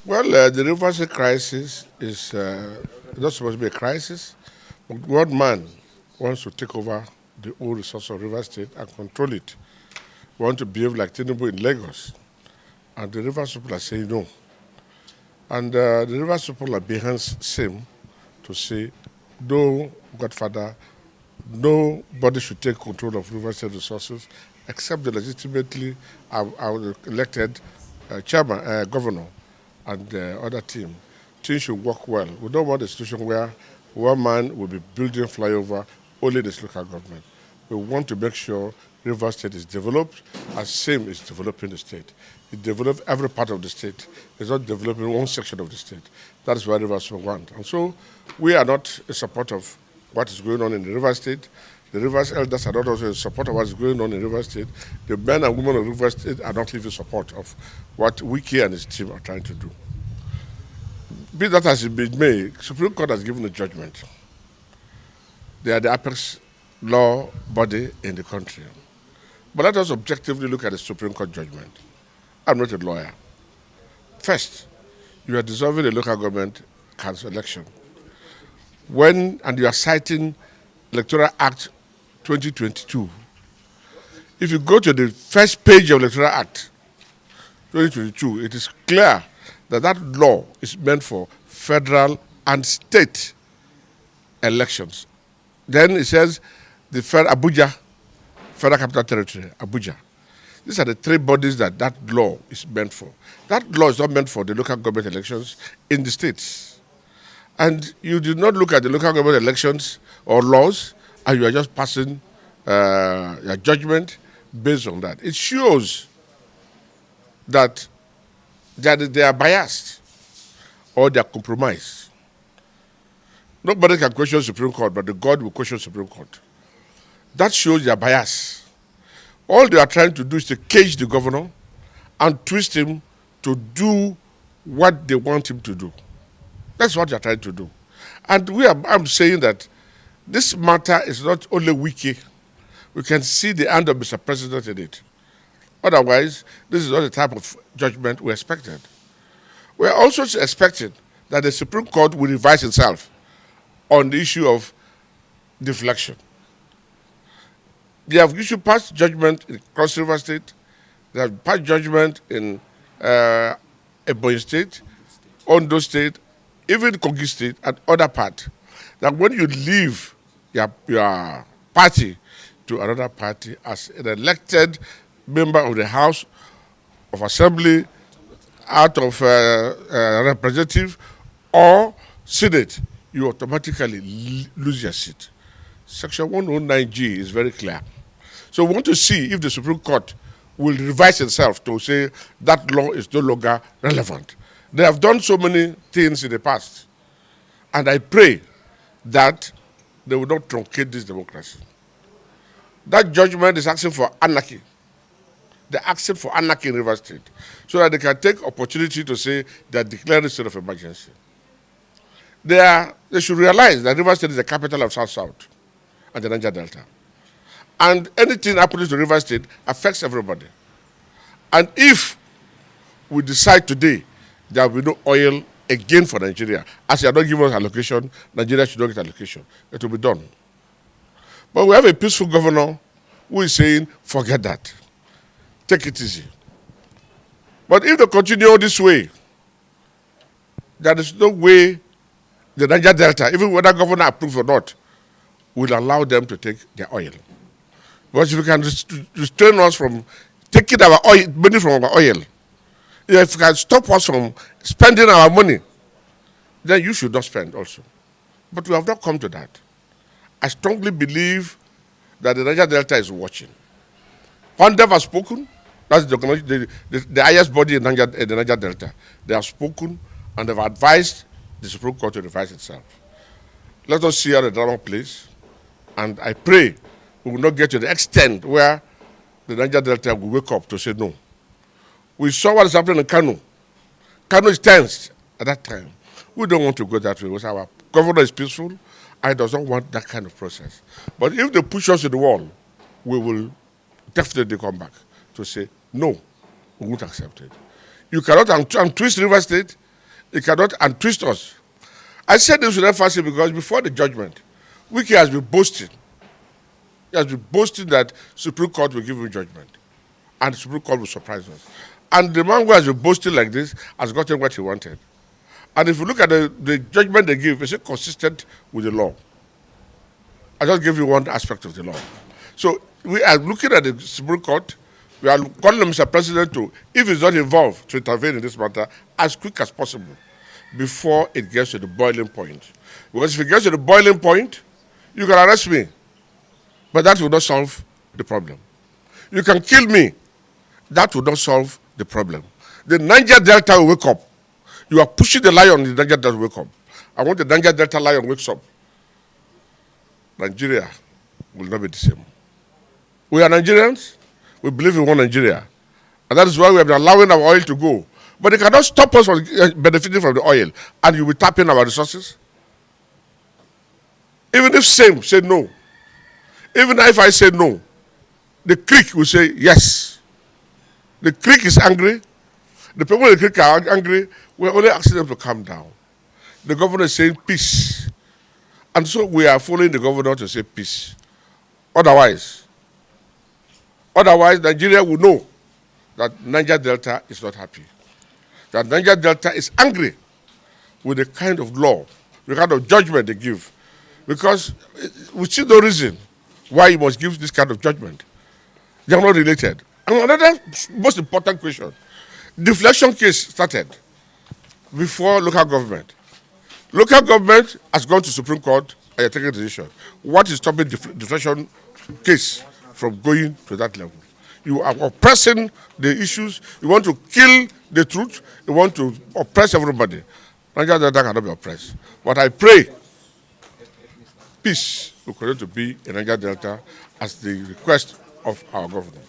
Well, the River State crisis is not supposed to be a crisis. But one man wants to take over the whole resource of River State and control it. We want to behave like TINUBU in Lagos. And the Rivers people are saying no. And the Rivers people are behind SIM to say, no, Godfather, nobody should take control of River State resources except the legitimately elected chairman, governor, and the other team. Things should work well. We don't want a situation where one man will be building flyover only this local government. We want to make sure River State is developed as same is developing the state. It develops every part of the state. It's not developing one section of the state. That is what River State want. And so we are not in support of what is going on in the River State. The Rivers elders are not also in support of what is going on in River State. The men and women of River State are not even support of what Wike and his team are trying to do. Be that as it be may, Supreme Court has given a judgment. They are the apex law body in the country. But let us objectively look at the Supreme Court judgment. I'm not a lawyer. First, you are dissolving a local government council election. And you are citing Electoral Act 2022. If you go to the first page of Electoral Act 2022, it is clear that that law is meant for federal and state elections. Then it says the Abuja, Federal Capital Territory, Abuja. These are the three bodies that law is meant for. That law is not meant for the local government elections in the states. And you do not look at the local government elections or laws, and you are just passing your judgment based on that. It shows that they are biased or they are compromised. Nobody can question Supreme Court, but the God will question Supreme Court. That shows their bias. All they are trying to do is to cage the governor and twist him to do what they want him to do. That's what they are trying to do. And I'm saying that this matter is not only Wike. We can see the hand of Mr. President in it. Otherwise, this is not the type of judgment we expected. We are also expecting that the Supreme Court will revise itself on the issue of deflection. They have issued past judgment in Cross River State. They have passed judgment in Ebonyi State, Ondo State, even Kogi State, and other parts. That when you leave your party to another party as an elected member of the House of Assembly, out of representative or Senate, you automatically lose your seat. Section 109G is very clear. So we want to see if the Supreme Court will revise itself to say that law is no longer relevant. They have done so many things in the past. And I pray that they will not truncate this democracy. That judgment is asking for anarchy. They're asking for anarchy in River State so that they can take opportunity to say they're declaring a state of emergency. They should realize that River State is the capital of South-South and the Niger Delta. And anything happening to River State affects everybody. And if we decide today there will be no oil again for Nigeria, as you are not giving us allocation, Nigeria should not get allocation. It will be done. But we have a peaceful governor who is saying, forget that. Take it easy. But if they continue this way, there is no way the Niger Delta, even whether governor approves or not, will allow them to take their oil. Because if you can restrain us from taking our oil, money from our oil, if you can stop us from spending our money, then you should not spend also. But we have not come to that. I strongly believe that the Niger Delta is watching. PONDEV has spoken. That's the highest body in the Niger Delta. They have spoken and have advised the Supreme Court to revise itself. Let us see how the drama plays. And I pray we will not get to the extent where the Niger Delta will wake up to say no. We saw what is happening in Kanu. Kanu is tensed at that time. We don't want to go that way because our governor is peaceful. I does not want that kind of process. But if they push us to the wall, we will definitely come back to say, no, we won't accept it. You cannot untwist River State It cannot untwist us. I said this with emphasis because before the judgment, Wike has been boasting. He has been boasting that Supreme Court will give him judgment. And the Supreme Court will surprise us. And the man who has been boasting like this has gotten what he wanted. And if you look at the judgment they give, it's consistent with the law. I just give you one aspect of the law. So we are looking at the Supreme Court. We are calling on Mr. President to, if he's not involved, to intervene in this matter as quick as possible before it gets to the boiling point. Because if it gets to the boiling point, you can arrest me, but that will not solve the problem. You can kill me, that will not solve the problem. The Niger Delta will wake up. You are pushing the lion, the Niger Delta will wake up. I want the Niger Delta lion wakes up. Nigeria will not be the same. We are Nigerians. We believe in one Nigeria. And that is why we have been allowing our oil to go. But they cannot stop us from benefiting from the oil. And you will tap in our resources. Even if SAME say no, even if I say no, the creek will say yes. The creek is angry. The people in the creek are angry. We're only asking them to calm down. The governor is saying peace. And so we are following the governor to say peace. Otherwise, Nigeria will know that Niger Delta is not happy. That Niger Delta is angry with the kind of law, the kind of judgment they give. Because we see no reason why you must give this kind of judgment. They are not related. And another most important question, deflection case started before local government. Local government has gone to Supreme Court and you're taking a decision. What is stopping deflection case from going to that level? You are oppressing the issues. You want to kill the truth. You want to oppress everybody. Niger Delta cannot be oppressed. But I pray peace will continue to be in Niger Delta as the request of our government.